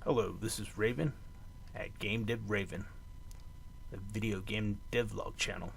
Hello, this is Raven at Game Dev Raven, the video game devlog channel.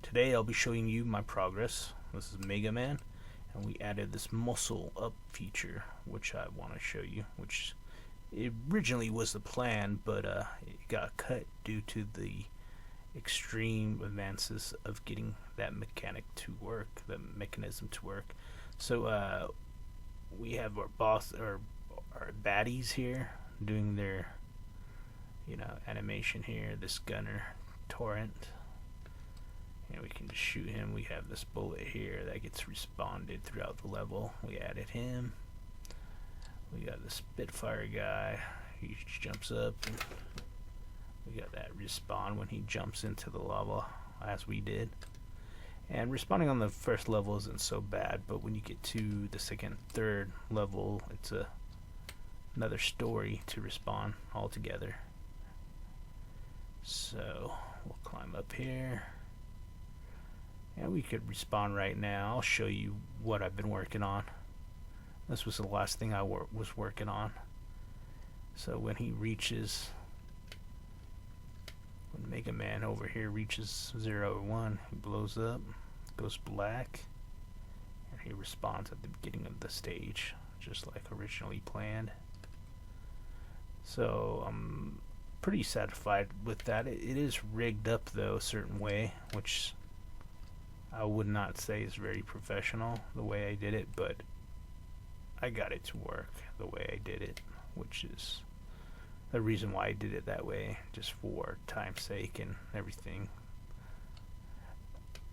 Today I'll be showing you my progress. This is Megaman, and we added this muscle up feature, which I want to show you, which originally was the plan, but it got cut due to the extreme advances of getting that mechanism to work. So we have our boss, or our baddies here doing their animation here. This gunner torrent, and we can just shoot him. We have this bullet here that gets respawned throughout the level. We added him. We got the Spitfire guy. He jumps up, and we got that respawn when he jumps into the lava, as we did. And respawning on the first level isn't so bad, but when you get to the second, third level, it's another story to respawn altogether. So we'll climb up here, and we could respawn right now. I'll show you what I've been working on. This was the last thing I was working on. So when he reaches, when Megaman over here reaches 0 or 1, he blows up, goes black, and he respawns at the beginning of the stage, just like originally planned. So I'm pretty satisfied with that. It is rigged up though a certain way, which I would not say is very professional the way I did it, but I got it to work the way I did it, which is the reason why I did it that way, just for time's sake and everything.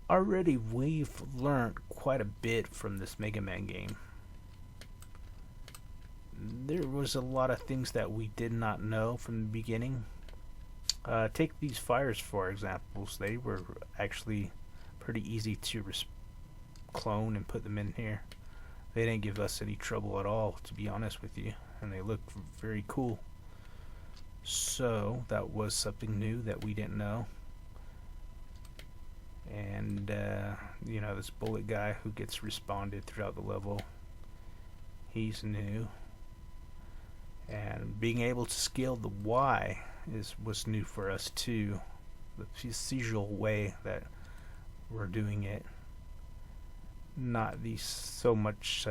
Already we've learned quite a bit from this Mega Man game. There was a lot of things that we did not know from the beginning. Take these fires for examples. They were actually pretty easy to clone and put them in here. They didn't give us any trouble at all, to be honest with you, and they look very cool. So that was something new that we didn't know. And this bullet guy who gets respawned throughout the level, he's new. And being able to scale the Y was new for us too. The procedural way that we're doing it, not the so much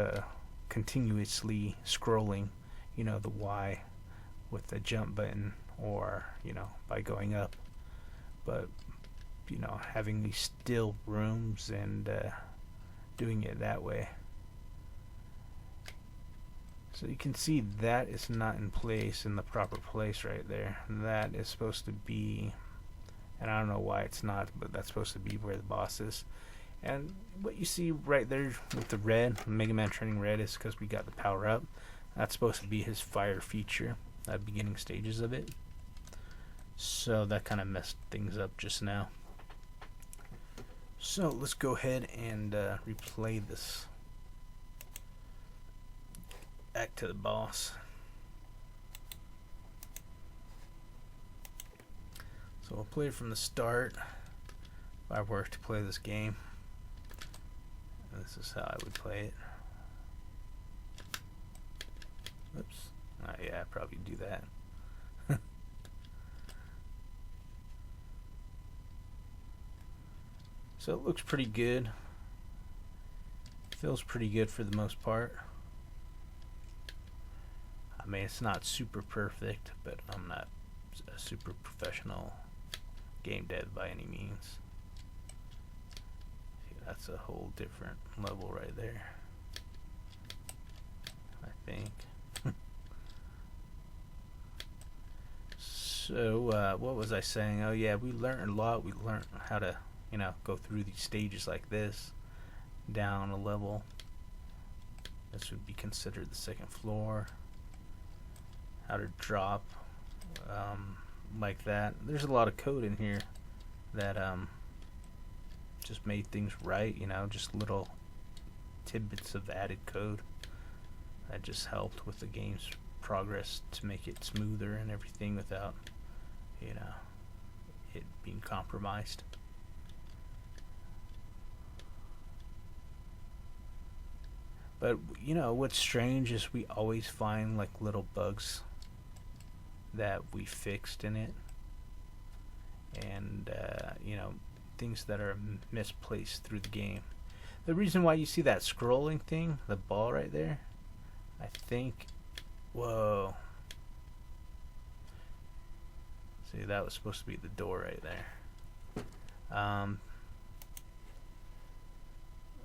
continuously scrolling, the Y with the jump button, or by going up, but having these still rooms and doing it that way. So you can see that is not in place, in the proper place right there. That is supposed to be, and I don't know why it's not, but that's supposed to be where the boss is. And what you see right there with the red, Mega Man turning red, is because we got the power up. That's supposed to be his fire feature at beginning stages of it. So that kind of messed things up just now. So let's go ahead and replay this. Back to the boss. So I'll play it from the start. If I were to play this game, this is how I would play it. Oops. Yeah, I'd probably do that. So it looks pretty good. Feels pretty good for the most part. I mean, it's not super perfect, but I'm not a super professional game dev by any means. See, that's a whole different level right there, I think. So what was I saying? Oh yeah, we learned a lot. We learned how to go through these stages like this, down a level. This would be considered the second floor. How to drop like that. There's a lot of code in here that just made things right, just little tidbits of added code that just helped with the game's progress to make it smoother and everything without it being compromised. But what's strange is we always find like little bugs that we fixed in it, and you know, things that are misplaced through the game. The reason why you see that scrolling thing, the ball right there, I think, whoa, see, that was supposed to be the door right there.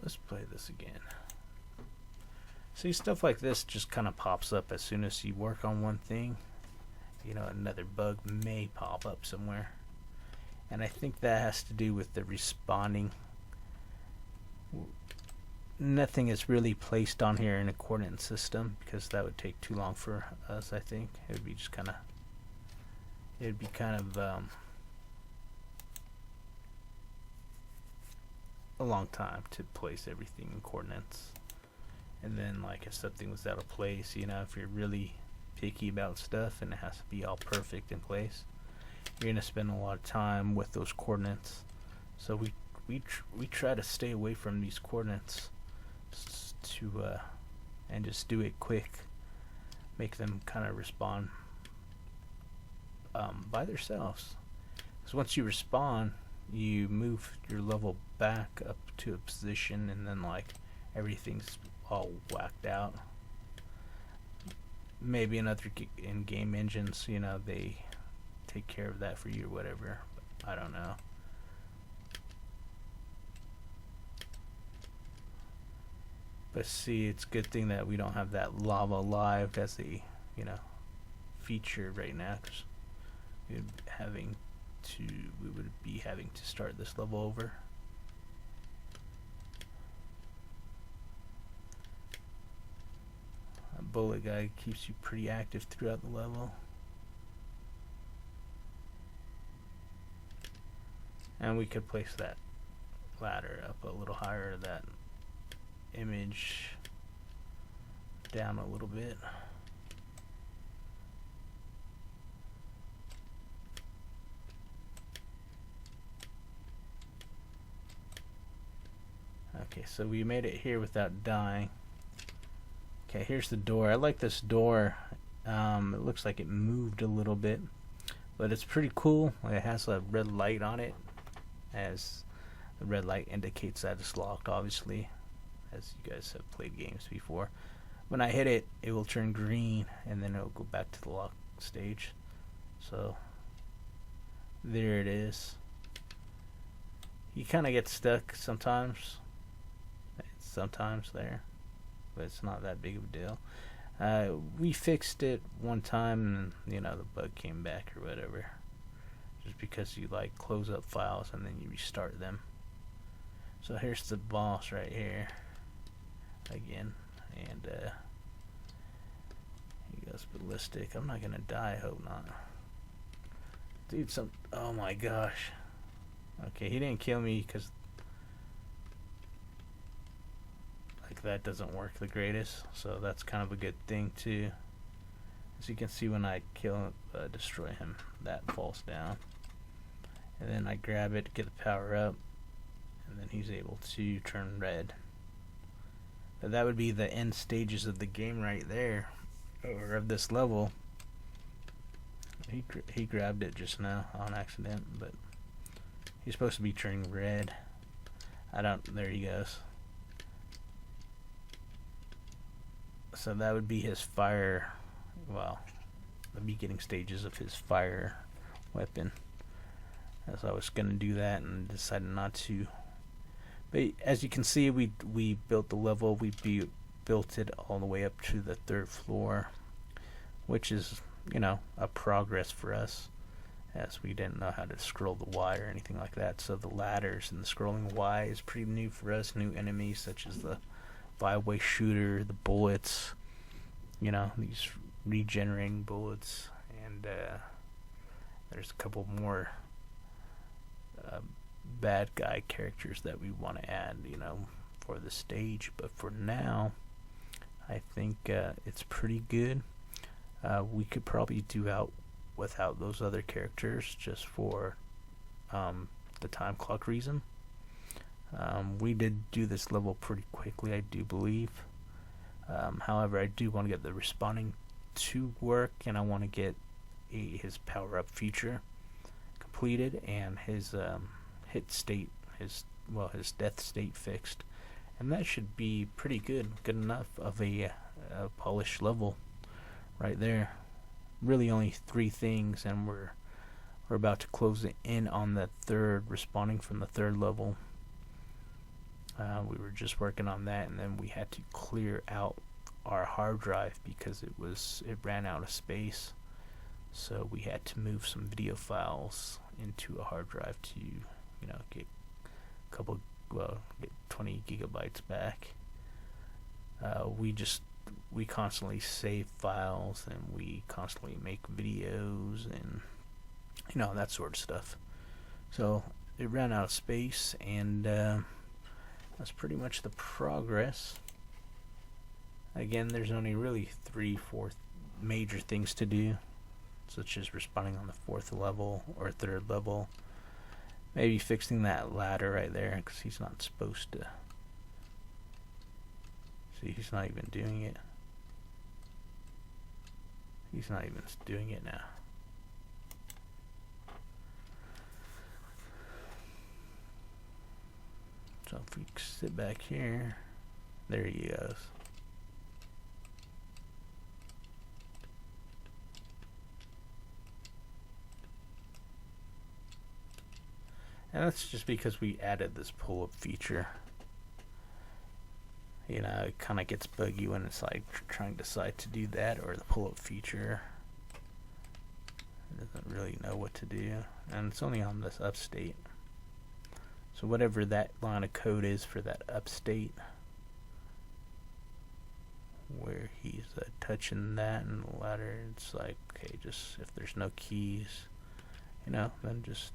Let's play this again. See, stuff like this just kind of pops up as soon as you work on one thing. You know, another bug may pop up somewhere. And I think that has to do with the responding. Nothing is really placed on here in a coordinate system, because that would take too long for us, I think. It would be just kind of, a long time to place everything in coordinates. And then, like, if something was out of place, you know, if you're really picky about stuff and it has to be all perfect in place, you're gonna spend a lot of time with those coordinates. So we try to stay away from these coordinates to and just do it quick, make them kind of respond by themselves. Because once you respond, you move your level back up to a position, and then, like, everything's all whacked out. Maybe in other in-game engines, you know, they take care of that for you or whatever, but I don't know. But see, it's a good thing that we don't have that lava live as a, you know, feature right now, because we would be having to start this level over. A bullet guy keeps you pretty active throughout the level. And we could place that ladder up a little higher, that image down a little bit. Okay, so we made it here without dying. Okay, here's the door. I like this door. It looks like it moved a little bit, but it's pretty cool. It has a red light on it, as the red light indicates that it's locked, obviously, as you guys have played games before. When I hit it, it will turn green, and then it will go back to the lock stage. So there it is. You kind of get stuck sometimes. It's sometimes there, but it's not that big of a deal. We fixed it one time, and, you know, the bug came back or whatever, just because you, like, close up files and then you restart them. So here's the boss right here again, and he goes ballistic. I'm not gonna die, I hope not. Dude, oh my gosh. Okay, he didn't kill me because, like, that doesn't work the greatest, so that's kind of a good thing too. As you can see, when I destroy him, that falls down, and then I grab it to get the power up, and then he's able to turn red. But that would be the end stages of the game right there, or of this level. He grabbed it just now on accident, but he's supposed to be turning red. There he goes. So that would be his fire, well, the beginning stages of his fire weapon. As I was gonna do that and decided not to. But as you can see, we built the level. We built it all the way up to the 3rd floor, which is, you know, a progress for us, as we didn't know how to scroll the Y or anything like that. So the ladders and the scrolling Y is pretty new for us. New enemies such as the 5-way shooter, the bullets, you know, these regenerating bullets, and there's a couple more bad guy characters that we want to add, you know, for the stage. But for now, I think it's pretty good. We could probably do out without those other characters, just for the time clock reason. We did do this level pretty quickly, I do believe. However, I do want to get the responding to work, and I want to get his power-up feature completed and his hit state, his death state fixed, and that should be pretty good enough of a polished level right there. Really only 3 things, and we're about to close it in on the third, responding from the third level. We were just working on that, and then we had to clear out our hard drive because it ran out of space. So we had to move some video files into a hard drive to, get get 20 gigabytes back. We constantly save files, and we constantly make videos, and that sort of stuff. So it ran out of space, and that's pretty much the progress. Again, there's only really 3-4 major things to do, such as responding on the 4th level or 3rd level. Maybe fixing that ladder right there, because he's not supposed to. See, he's not even doing it. He's not even doing it now. So if we sit back here, there he goes. And that's just because we added this pull-up feature. It kind of gets buggy when it's like trying to decide to do that or the pull-up feature. It doesn't really know what to do, and it's only on this up state. So whatever that line of code is for that up state, where he's touching that and the ladder, it's like, okay, just if there's no keys, then just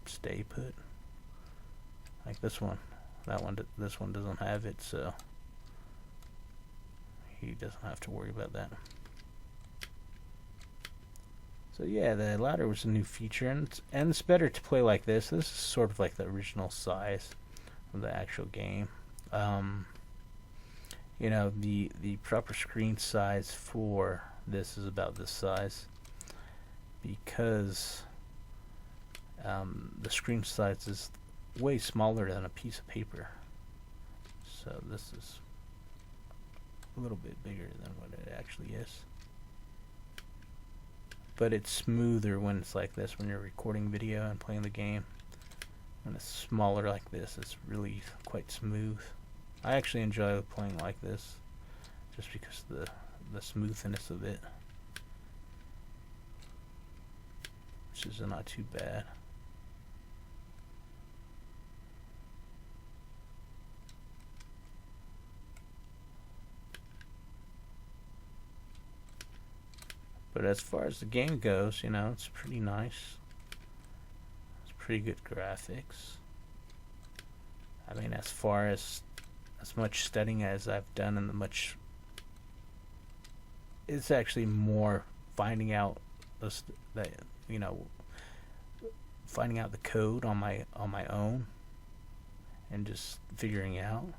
stay put. Like this one, this one doesn't have it, so he doesn't have to worry about that. So yeah, the ladder was a new feature, and it's better to play like this. This is sort of like the original size of the actual game. The proper screen size for this is about this size, because the screen size is way smaller than a piece of paper. So this is a little bit bigger than what it actually is. But it's smoother when it's like this, when you're recording video and playing the game. When it's smaller like this, it's really quite smooth. I actually enjoy playing like this, just because of the smoothness of it, which is not too bad. But as far as the game goes, it's pretty nice. It's pretty good graphics. I mean, as far as much studying as I've done, and it's actually more finding out finding out the code on my own, and just figuring out.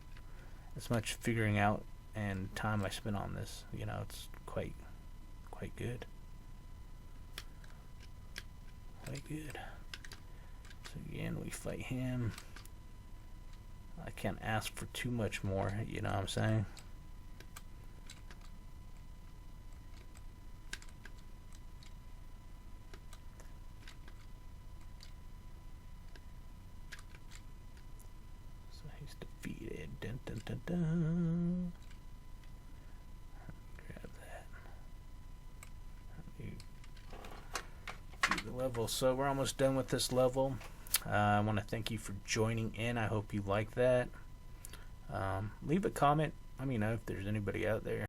As much figuring out and time I spent on this, it's quite good. Quite good. So again, we fight him. I can't ask for too much more, you know what I'm saying? So he's defeated. Dun, dun, dun, dun. Level. So we're almost done with this level. I want to thank you for joining in. I hope you like that. Leave a comment. Let me know if there's anybody out there